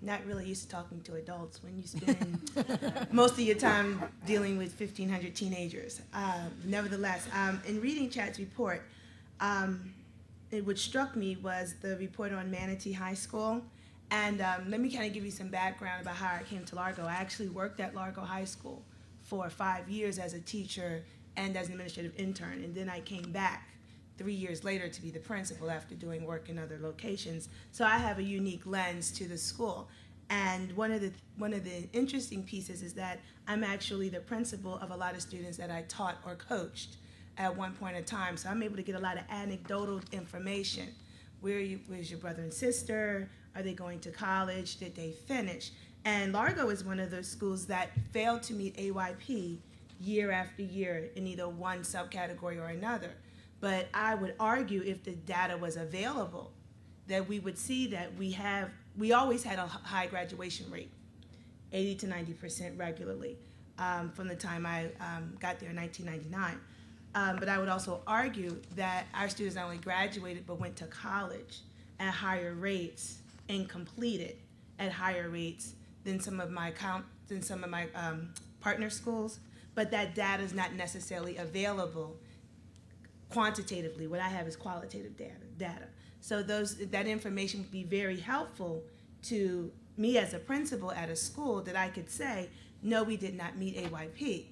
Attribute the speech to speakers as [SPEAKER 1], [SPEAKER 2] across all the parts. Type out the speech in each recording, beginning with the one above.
[SPEAKER 1] not really used to talking to adults when you spend most of your time dealing with 1,500 teenagers. Nevertheless, in reading Chad's report, what struck me was the report on Manatee High School. And let me kind of give you some background about how I came to Largo. I actually worked at Largo High School for 5 years as a teacher and as an administrative intern, and then I came back 3 years later to be the principal after doing work in other locations. So I have a unique lens to the school. And one of the interesting pieces is that I'm actually the principal of a lot of students that I taught or coached at one point in time. So I'm able to get a lot of anecdotal information. Where's your brother and sister? Are they going to college? Did they finish? And Largo is one of those schools that failed to meet AYP year after year in either one subcategory or another. But I would argue if the data was available, that we would see that we always had a high graduation rate, 80 to 90% regularly, from the time I got there in 1999. But I would also argue that our students not only graduated but went to college at higher rates and completed at higher rates than some of my partner schools. But that data is not necessarily available quantitatively. What I have is qualitative data. So that information would be very helpful to me as a principal at a school, that I could say, no, we did not meet AYP,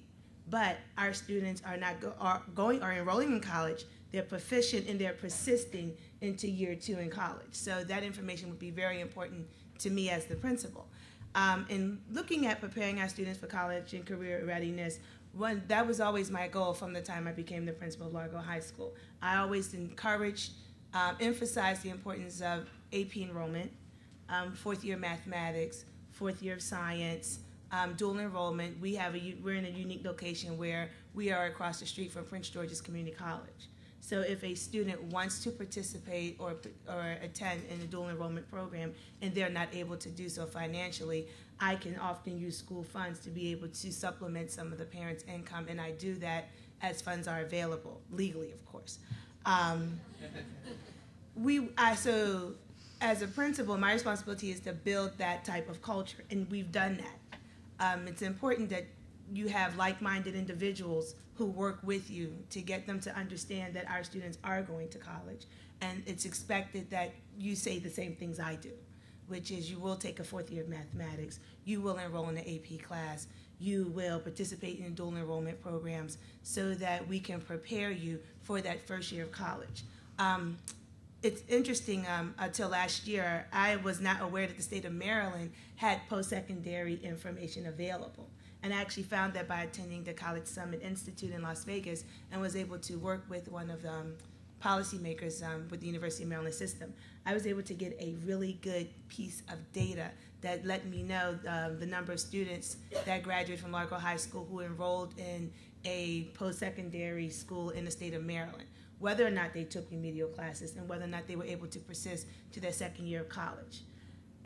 [SPEAKER 1] but our students are enrolling in college. They're proficient and they're persisting into year 2 in college. So that information would be very important to me as the principal. In looking at preparing our students for college and career readiness, that was always my goal from the time I became the principal of Largo High School. I always encouraged, emphasized the importance of AP enrollment, 4th year mathematics, 4th year of science, dual enrollment. We're in a unique location where we are across the street from Prince George's Community College. So if a student wants to participate or attend in a dual enrollment program and they're not able to do so financially, I can often use school funds to be able to supplement some of the parents' income, and I do that as funds are available, legally, of course. So as a principal, my responsibility is to build that type of culture, and we've done that. It's important that you have like-minded individuals who work with you to get them to understand that our students are going to college, and it's expected that you say the same things I do, which is you will take a 4th year of mathematics, you will enroll in an AP class, you will participate in dual enrollment programs so that we can prepare you for that first year of college. It's interesting, until last year, I was not aware that the state of Maryland had post-secondary information available. And I actually found that by attending the College Summit Institute in Las Vegas and was able to work with one of the policymakers with the University of Maryland system. I was able to get a really good piece of data that let me know the number of students that graduated from Largo High School who enrolled in a post-secondary school in the state of Maryland, whether or not they took remedial classes and whether or not they were able to persist to their second year of college.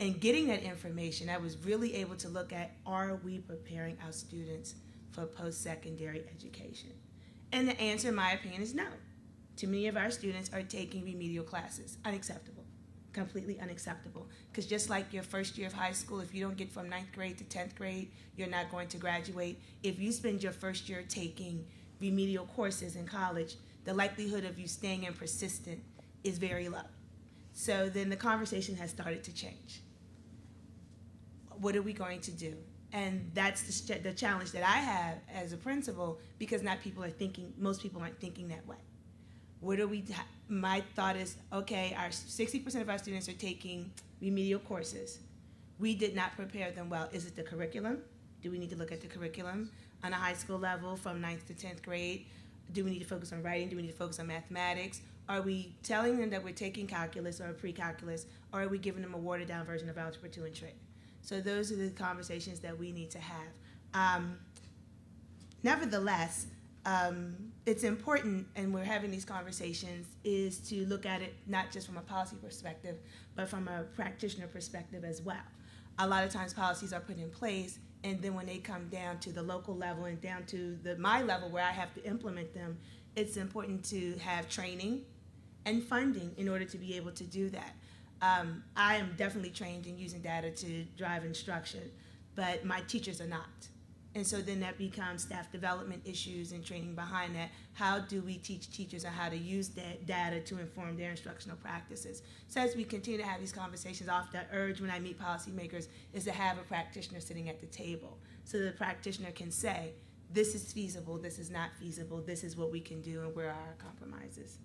[SPEAKER 1] And getting that information, I was really able to look at, are we preparing our students for post-secondary education? And the answer, in my opinion, is no. Too many of our students are taking remedial classes. Unacceptable. Completely unacceptable. Because just like your first year of high school, if you don't get from 9th grade to 10th grade, you're not going to graduate. If you spend your first year taking remedial courses in college, the likelihood of you staying in persistent is very low. So then the conversation has started to change. What are we going to do? And that's the challenge that I have as a principal, because most people aren't thinking that way. My thought is, okay, 60% of our students are taking remedial courses. We did not prepare them well. Is it the curriculum? Do we need to look at the curriculum on a high school level from 9th to 10th grade? Do we need to focus on writing? Do we need to focus on mathematics? Are we telling them that we're taking calculus or pre-calculus, or are we giving them a watered-down version of Algebra 2 and Trig? So those are the conversations that we need to have. Nevertheless, it's important, and we're having these conversations, is to look at it not just from a policy perspective, but from a practitioner perspective as well. A lot of times policies are put in place, and then when they come down to the local level and down to my level where I have to implement them, it's important to have training and funding in order to be able to do that. I am definitely trained in using data to drive instruction, but my teachers are not. And so then that becomes staff development issues and training behind that. How do we teach teachers on how to use that data to inform their instructional practices? So as we continue to have these conversations, often the urge when I meet policymakers is to have a practitioner sitting at the table so the practitioner can say, this is feasible, this is not feasible, this is what we can do, and where are our compromises.